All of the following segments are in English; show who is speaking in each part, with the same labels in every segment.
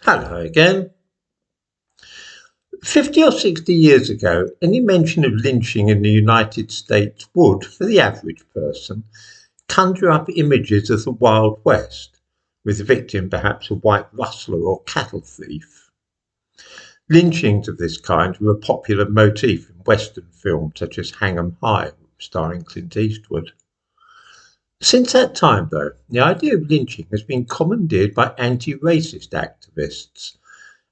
Speaker 1: Hello again. 50 or 60 years ago, any mention of lynching in the United States would, for the average person, conjure up images of the Wild West, with the victim perhaps a white rustler or cattle thief. Lynchings of this kind were a popular motif in Western films such as Hang 'em High, starring Clint Eastwood. Since that time, though, the idea of lynching has been commandeered by anti-racist activists.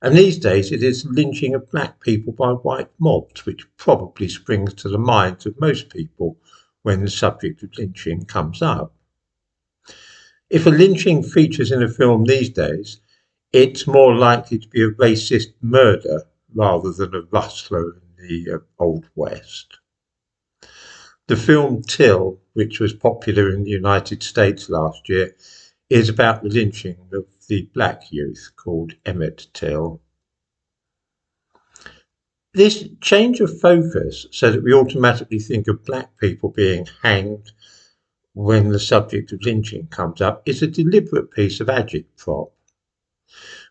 Speaker 1: And these days it is the lynching of black people by white mobs which probably springs to the minds of most people when the subject of lynching comes up. If a lynching features in a film these days, it's more likely to be a racist murder rather than a rustler in the Old West. The film Till, which was popular in the United States last year, is about the lynching of the black youth called Emmett Till. This change of focus so that we automatically think of black people being hanged when the subject of lynching comes up is a deliberate piece of agitprop.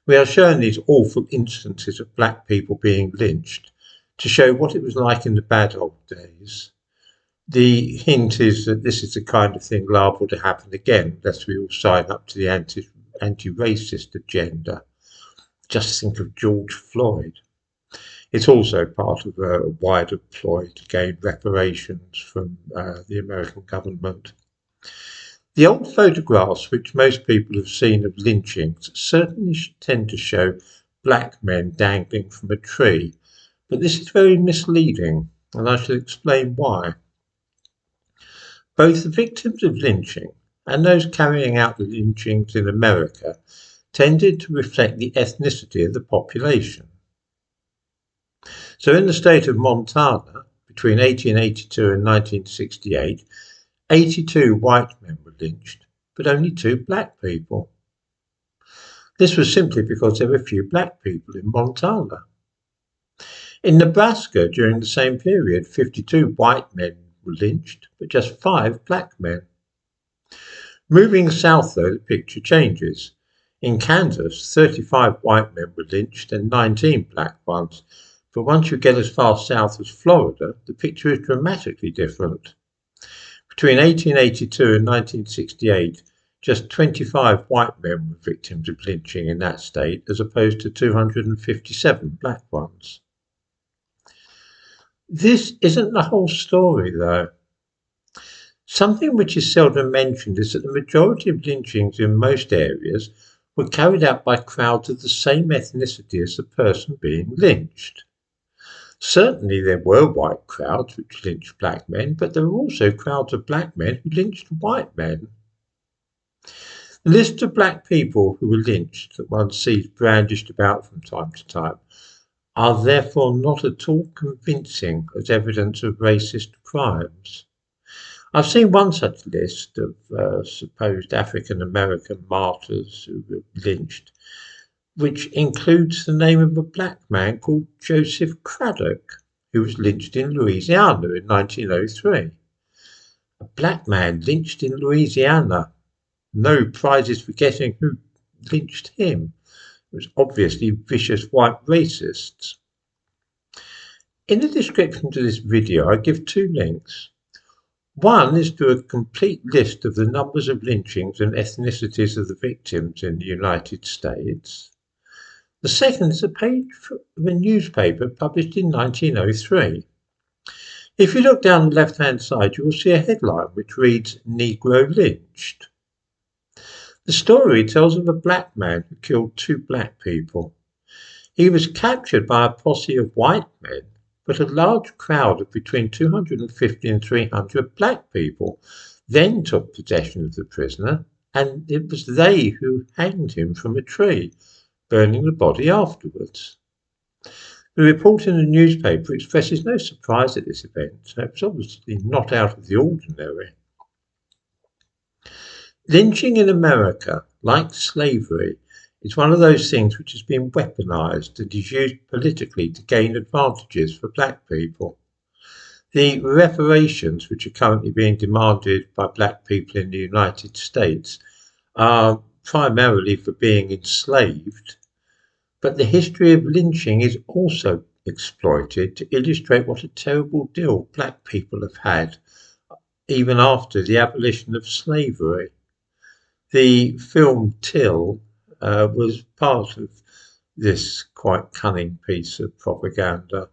Speaker 1: We are shown these awful instances of black people being lynched to show what it was like in the bad old days. The hint is that this is the kind of thing liable to happen again unless we all sign up to the anti-racist agenda. Just think of George Floyd. It's also part of a wider ploy to gain reparations from the American government. The old photographs which most people have seen of lynchings certainly tend to show black men dangling from a tree, but this is very misleading, and I shall explain why. Both the victims of lynching and those carrying out the lynchings in America tended to reflect the ethnicity of the population. So in the state of Montana, between 1882 and 1968, 82 white men were lynched, but only 2 black people. This was simply because there were few black people in Montana. In Nebraska, during the same period, 52 white men were lynched, but just 5 black men. Moving south, though, the picture changes. In Kansas, 35 white men were lynched and 19 black ones. But once you get as far south as Florida, the picture is dramatically different. Between 1882 and 1968, just 25 white men were victims of lynching in that state, as opposed to 257 black ones. This isn't the whole story, though. Something which is seldom mentioned is that the majority of lynchings in most areas were carried out by crowds of the same ethnicity as the person being lynched. Certainly there were white crowds which lynched black men, but there were also crowds of black men who lynched white men. The list of black people who were lynched that one sees brandished about from time to time are therefore not at all convincing as evidence of racist crimes. I've seen one such list of supposed African American martyrs who were lynched, which includes the name of a black man called Joseph Craddock, who was lynched in Louisiana in 1903. A black man lynched in Louisiana. No prizes for guessing who lynched him. It was obviously vicious white racists. In the description to this video, I give 2 links. One is to a complete list of the numbers of lynchings and ethnicities of the victims in the United States. The second is a page of a newspaper published in 1903. If you look down the left-hand side, you will see a headline which reads, "Negro Lynched." The story tells of a black man who killed 2 black people. He was captured by a posse of white men, but a large crowd of between 250 and 300 black people then took possession of the prisoner, and it was they who hanged him from a tree, burning the body afterwards. The report in the newspaper expresses no surprise at this event, so it was obviously not out of the ordinary. Lynching in America, like slavery, is one of those things which has been weaponized and is used politically to gain advantages for black people. The reparations which are currently being demanded by black people in the United States are primarily for being enslaved, But the history of lynching is also exploited to illustrate what a terrible deal black people have had even after the abolition of slavery. The film Till was part of this quite cunning piece of propaganda.